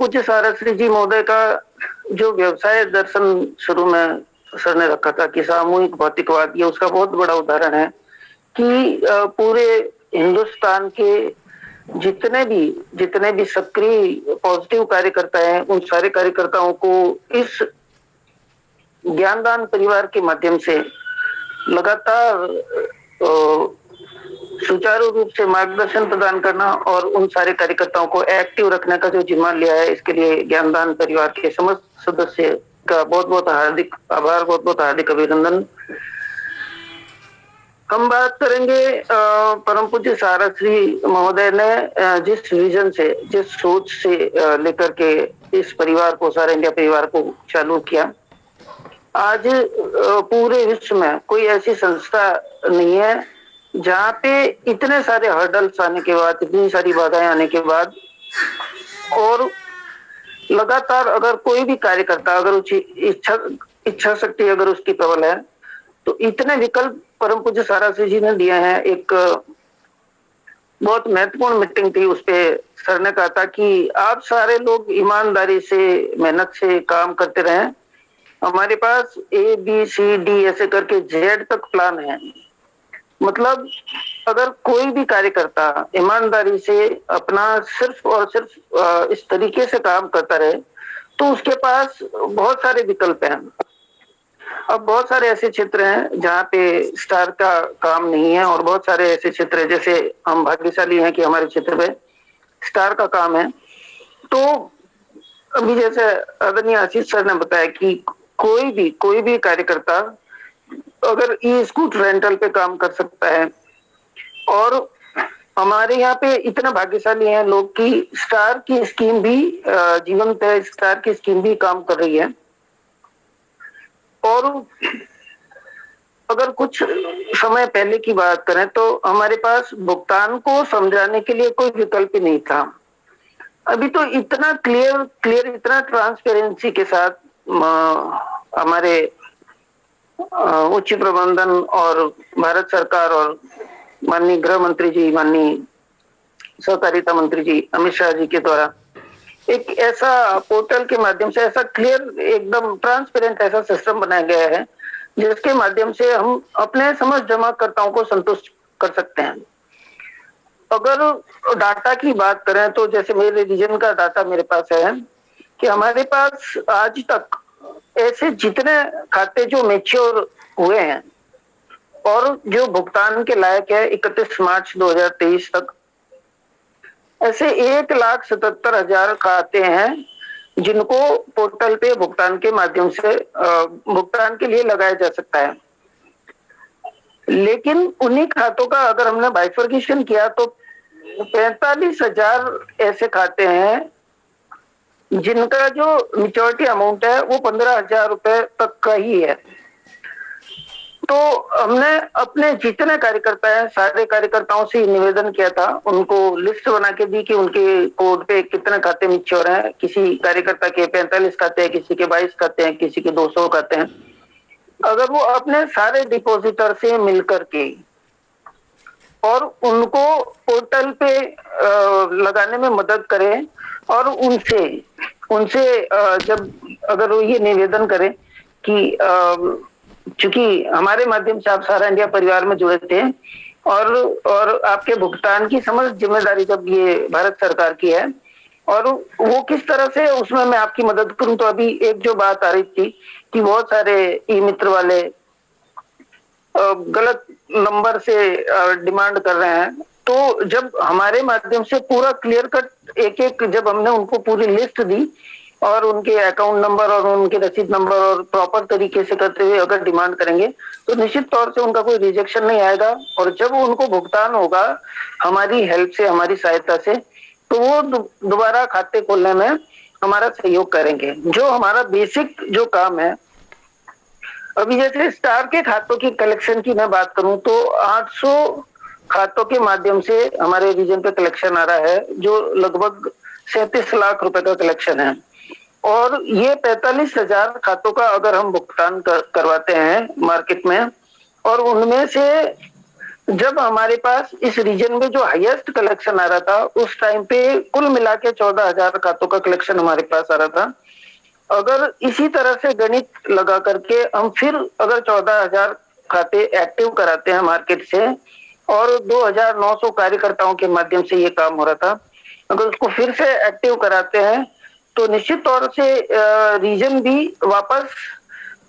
पूज्य साराश्री जी महोदय का जो व्यवसाय दर्शन शुरू में सर ने रखा था कि सामूहिक भौतिकवाद, ये उसका बहुत बड़ा उदाहरण है कि पूरे हिंदुस्तान के जितने भी सक्रिय पॉजिटिव कार्यकर्ता हैं, उन सारे कार्यकर्ताओं को इस ज्ञानदान परिवार के माध्यम से लगातार सुचारू रूप से मार्गदर्शन प्रदान करना और उन सारे कार्यकर्ताओं को एक्टिव रखने का जो जिम्मा लिया है, इसके लिए ज्ञानदान परिवार के समस्त सदस्य का बहुत बहुत हार्दिक आभार, बहुत बहुत हार्दिक अभिनंदन। हम बात करेंगे परम पूज्य साराश्री महोदय ने जिस विजन से, जिस सोच से लेकर के इस परिवार को, सारा इंडिया परिवार को चालू किया। आज पूरे विश्व में कोई ऐसी संस्था नहीं है जहाँ पे इतने सारे हर्डल्स आने के बाद, इतनी सारी बाधाएं आने के बाद और लगातार अगर कोई भी कार्यकर्ता, अगर उसकी इच्छा शक्ति अगर उसकी प्रबल है, तो इतने विकल्प परम पूज्य साराश्री जी ने दिए हैं। एक बहुत महत्वपूर्ण मीटिंग थी, उसपे सर ने कहा था कि आप सारे लोग ईमानदारी से, मेहनत से काम करते रहें। हमारे पास ABCD ऐसे करके Z तक प्लान है। मतलब अगर कोई भी कार्यकर्ता ईमानदारी से अपना सिर्फ और सिर्फ इस तरीके से काम करता रहे, तो उसके पास बहुत सारे विकल्प हैं। अब बहुत सारे ऐसे क्षेत्र हैं जहाँ पे स्टार का काम नहीं है और बहुत सारे ऐसे क्षेत्र हैं, जैसे हम भाग्यशाली हैं कि हमारे क्षेत्र में स्टार का काम है। तो अभी जैसे आदरणीय आशीष सर ने बताया कि कोई भी कार्यकर्ता अगर ई स्कूटर रेंटल पे काम कर सकता है और हमारे यहाँ पे इतना भाग्यशाली हैं लोग कि स्टार की स्कीम भी जीवंत है, स्टार की स्कीम भी काम कर रही है। और अगर कुछ समय पहले की बात करें तो हमारे पास भुगतान को समझाने के लिए कोई विकल्प ही नहीं था। अभी तो इतना क्लियर इतना ट्रांसपेरेंसी के साथ हमारे उच्च प्रबंधन और भारत सरकार और माननीय गृह मंत्री जी, माननीय सहकारिता मंत्री जी अमित शाह जी के द्वारा एक ऐसा पोर्टल के माध्यम से, ऐसा क्लियर एकदम ट्रांसपेरेंट ऐसा सिस्टम बनाया गया है जिसके माध्यम से हम अपने समस्त जमाकर्ताओं को संतुष्ट कर सकते हैं। अगर डाटा की बात करें तो जैसे मेरे रीजन का डाटा मेरे पास है कि हमारे पास आज तक ऐसे जितने खाते जो मैच्योर हुए हैं और जो भुगतान के लायक है 31 मार्च 2023 तक, ऐसे 1,77,000 खाते हैं जिनको पोर्टल पे भुगतान के माध्यम से भुगतान के लिए लगाया जा सकता है। लेकिन उन्हीं खातों का अगर हमने बाइफर्केशन किया तो 45,000 ऐसे खाते हैं जिनका जो मैच्योरिटी अमाउंट है वो 15,000 रुपए तक का ही है। तो हमने अपने जितने कार्यकर्ता हैं सारे कार्यकर्ताओं से निवेदन किया था, उनको लिस्ट बना के दी कि उनके कोड पे कितने खाते मैच्योर हैं। किसी कार्यकर्ता के 45 खाते हैं, किसी के 22 खाते हैं, किसी के 200 खाते हैं। अगर वो अपने सारे डिपॉजिटर से मिलकर के और उनको पोर्टल पे लगाने में मदद करें और उनसे जब अगर वो ये निवेदन करें कि चूंकि हमारे माध्यम से आप सारा इंडिया परिवार में जुड़े थे और आपके भुगतान की समस्त जिम्मेदारी जब ये भारत सरकार की है और वो किस तरह से उसमें मैं आपकी मदद करूं, तो अभी एक जो बात आ रही थी कि बहुत सारे ई मित्र वाले गलत नंबर से डिमांड कर रहे हैं। तो जब हमारे माध्यम से पूरा क्लियर कट एक जब हमने उनको पूरी लिस्ट दी और उनके अकाउंट नंबर और उनके रसीद नंबर और प्रॉपर तरीके से करते हुए अगर डिमांड करेंगे तो निश्चित तौर से उनका कोई रिजेक्शन नहीं आएगा और जब उनको भुगतान होगा हमारी हेल्प से, हमारी सहायता से, तो वो दोबारा खाते खोलने में हमारा सहयोग करेंगे। जो हमारा बेसिक जो काम है, अभी जैसे स्टार के खातों की कलेक्शन की मैं बात करूं तो 800 खातों के माध्यम से हमारे रीजन पे कलेक्शन आ रहा है, जो लगभग 37 लाख रुपए का कलेक्शन है। और ये 45,000 खातों का अगर हम भुगतान करवाते हैं मार्केट में और उनमें से जब हमारे पास इस रीजन में जो हाईएस्ट कलेक्शन आ रहा था, उस टाइम पे कुल मिला के 14,000 खातों का कलेक्शन हमारे पास आ रहा था। अगर इसी तरह से गणित लगा करके हम फिर अगर 14,000 खाते एक्टिव कराते हैं मार्केट से, और 2,900 कार्यकर्ताओं के माध्यम से ये काम हो रहा था, अगर उसको फिर से एक्टिव कराते हैं तो निश्चित तौर से रीजन भी वापस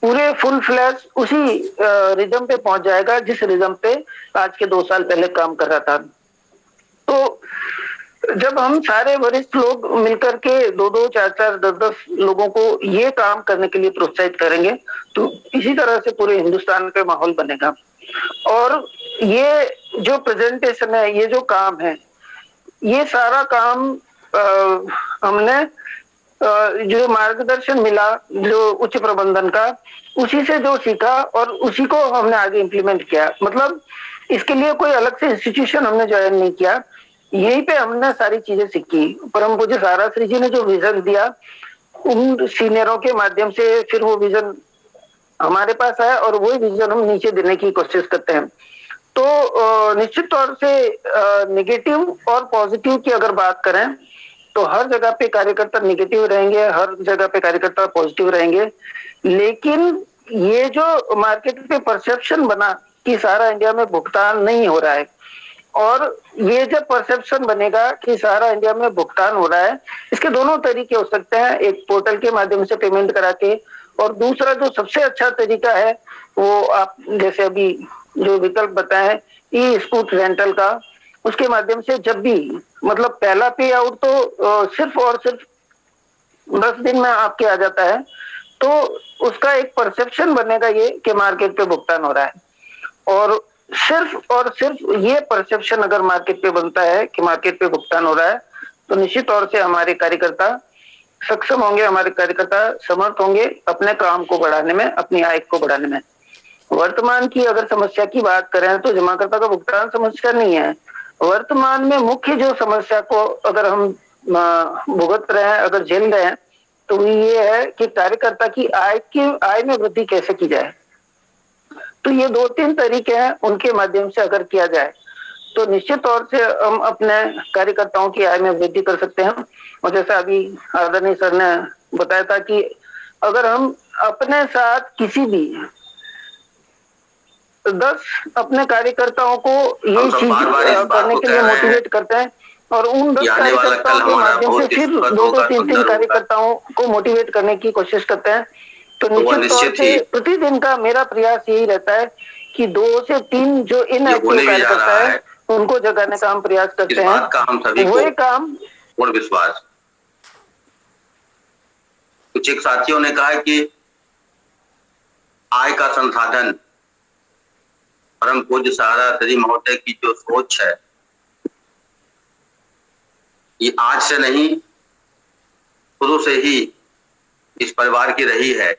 पूरे फुल फ्लैश उसी रिदम पे पहुंच जाएगा जिस रिदम पे आज के 2 साल पहले काम कर रहा था। तो जब हम सारे वरिष्ठ लोग मिलकर के 2-2, 4-4, 10-10 लोगों को ये काम करने के लिए प्रोत्साहित करेंगे, तो इसी तरह से पूरे हिंदुस्तान पे माहौल बनेगा। और ये जो प्रेजेंटेशन है, ये जो काम है, ये सारा काम हमने जो मार्गदर्शन मिला जो उच्च प्रबंधन का, उसी से जो सीखा और उसी को हमने आगे इम्प्लीमेंट किया। मतलब इसके लिए कोई अलग से इंस्टीट्यूशन हमने ज्वाइन नहीं किया, यहीं पे हमने सारी चीजें सीखी। परम पूज्य सारा श्री जी ने जो विजन दिया, उन सीनियरों के माध्यम से फिर वो विजन हमारे पास है और वही विजन हम नीचे देने की कोशिश करते हैं। तो निश्चित तौर से नेगेटिव और पॉजिटिव की अगर बात करें तो हर जगह पे कार्यकर्ता नेगेटिव रहेंगे, हर जगह पे कार्यकर्ता पॉजिटिव रहेंगे। लेकिन ये जो मार्केट पे परसेप्शन बना कि सारा इंडिया में भुगतान नहीं हो रहा है, और ये जब परसेप्शन बनेगा कि सारा इंडिया में भुगतान हो रहा है, इसके दोनों तरीके हो सकते हैं, एक पोर्टल के माध्यम से पेमेंट करा के, और दूसरा जो सबसे अच्छा तरीका है वो आप जैसे अभी जो विकल्प बताए ई स्कूट रेंटल का, उसके माध्यम से जब भी मतलब पहला पे आउट तो सिर्फ और सिर्फ 10 दिन में आपके आ जाता है, तो उसका एक परसेप्शन बनेगा ये कि मार्केट पे भुगतान हो रहा है। और सिर्फ ये परसेप्शन अगर मार्केट पे बनता है कि मार्केट पे भुगतान हो रहा है, तो निश्चित तौर से हमारे कार्यकर्ता सक्षम होंगे, हमारे कार्यकर्ता समर्थ होंगे अपने काम को बढ़ाने में, अपनी आय को बढ़ाने में। वर्तमान की अगर समस्या की बात करें तो जमाकर्ता का भुगतान समस्या नहीं है। वर्तमान में मुख्य जो समस्या को अगर हम भुगत रहे हैं, अगर झेल रहे हैं, तो ये है कि कार्यकर्ता की आय में वृद्धि कैसे की जाए। तो ये 2-3 तरीके हैं, उनके माध्यम से अगर किया जाए तो निश्चित तौर से हम अपने कार्यकर्ताओं की आय में वृद्धि कर सकते हैं। और जैसा अभी आदरणीय सर ने बताया था कि अगर हम अपने साथ किसी भी 10 अपने कार्यकर्ताओं को ये चीज करने के लिए मोटिवेट करते हैं, और उन 10 कार्यकर्ताओं के माध्यम से फिर 2-2, 3-3 कार्यकर्ताओं को मोटिवेट करने की कोशिश करते हैं। तो निश्चित तौर से प्रतिदिन का मेरा प्रयास यही रहता है कि 2 से 3 जो इनएक्टिव कार्यकर्ता है उनको जगाने का हम प्रयास करते हैं। वही काम पूर्ण विश्वास। कुछ एक साथियों ने कहा कि आय का संसाधन, परम पूज्य सारा श्री महोदय की जो सोच है, ये आज से नहीं शुरू से ही इस परिवार की रही है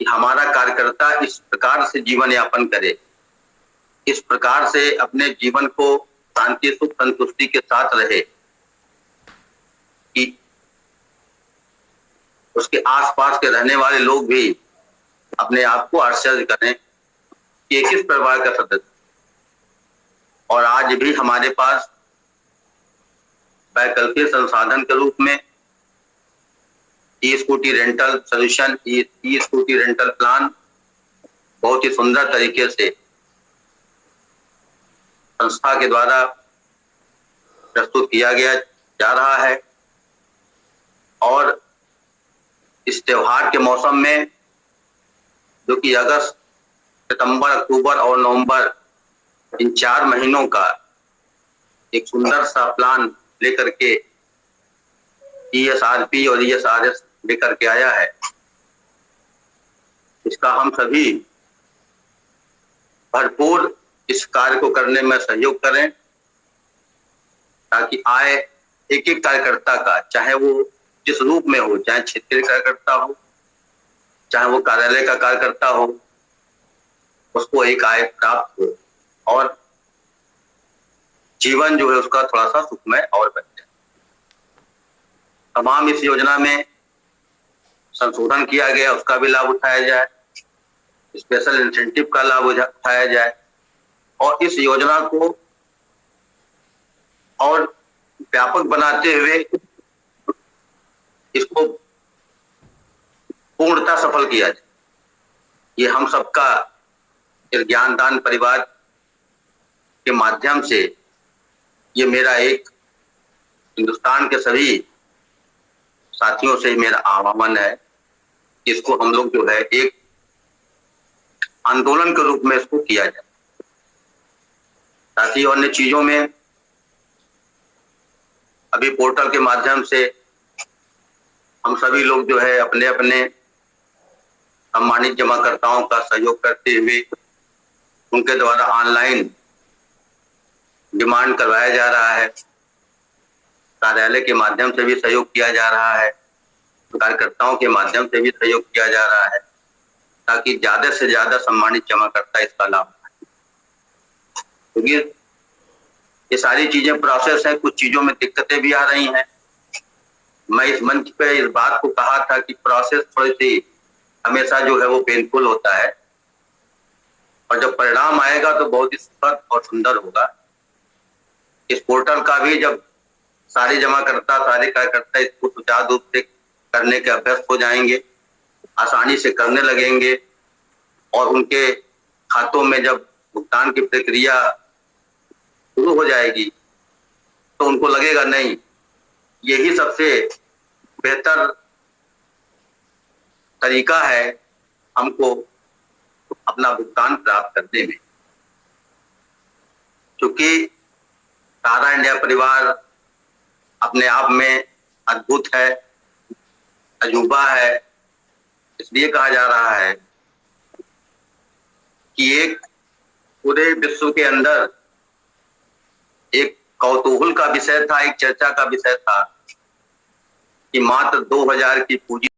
कि हमारा कार्यकर्ता इस प्रकार से जीवन यापन करे, इस प्रकार से अपने जीवन को शांति सुख संतुष्टि के साथ रहे कि उसके आसपास के रहने वाले लोग भी अपने आप को आश्चर्य करें कि किस परिवार का सदस्य। और आज भी हमारे पास वैकल्पिक संसाधन के रूप में ई स्कूटी रेंटल सोल्यूशन, ई स्कूटी रेंटल प्लान बहुत ही सुंदर तरीके से संस्था के द्वारा प्रस्तुत किया गया जा रहा है। और इस त्योहार के मौसम में, जो कि अगस्त, सितंबर, अक्टूबर और नवंबर, इन 4 महीनों का एक सुंदर सा प्लान लेकर के ESRP और ESRS लेकर के आया है, इसका हम सभी भरपूर इस कार्य को करने में सहयोग करें, ताकि आय एक एक कार्यकर्ता का, चाहे वो जिस रूप में हो, चाहे क्षेत्रीय कार्यकर्ता हो, चाहे वो कार्यालय का कार्यकर्ता हो, उसको एक आय प्राप्त हो और जीवन जो है उसका थोड़ा सा सुखमय और बन जाए। तमाम इस योजना में संशोधन किया गया, उसका भी लाभ उठाया जाए, स्पेशल इंसेंटिव का लाभ उठाया जाए, और इस योजना को और व्यापक बनाते हुए इसको पूर्णतः सफल किया जाए। ये हम सबका इस ज्ञानदान परिवार के माध्यम से ये मेरा एक हिंदुस्तान के सभी साथियों से मेरा आह्वान है, इसको हम लोग जो है एक आंदोलन के रूप में इसको किया जाए, ताकि अन्य चीजों में अभी पोर्टल के माध्यम से हम सभी लोग जो है अपने अपने सम्मानित जमाकर्ताओं का सहयोग करते हुए उनके द्वारा ऑनलाइन डिमांड करवाया जा रहा है, कार्यालय के माध्यम से भी सहयोग किया जा रहा है, कार्यकर्ताओं के माध्यम से भी सहयोग किया जा रहा है, ताकि ज्यादा से ज्यादा सम्मानित जमाकर्ता इसका लाभ उठाएं। क्योंकि ये सारी चीजें प्रोसेस है, कुछ चीजों में दिक्कतें भी आ रही हैं। मैं इस मंच पे इस बात को कहा था कि प्रोसेस थोड़ी सी हमेशा जो है वो पेनफुल होता है, और जब परिणाम आएगा तो बहुत ही सुखद और सुंदर होगा। इस पोर्टल का भी जब सारे जमाकर्ता, सारे कार्यकर्ता इसको सुचारू रूप से करने के अभ्यस्त हो जाएंगे, आसानी से करने लगेंगे, और उनके खातों में जब भुगतान की प्रक्रिया शुरू हो जाएगी तो उनको लगेगा नहीं, यही सबसे बेहतर तरीका है हमको अपना भुगतान प्राप्त करने में। क्योंकि सारा इंडिया परिवार अपने आप में अद्भुत है, अजूबा है। इसलिए कहा जा रहा है कि एक पूरे विश्व के अंदर एक कौतूहल का विषय था, एक चर्चा का विषय था कि मात्र 2000 की पूंजी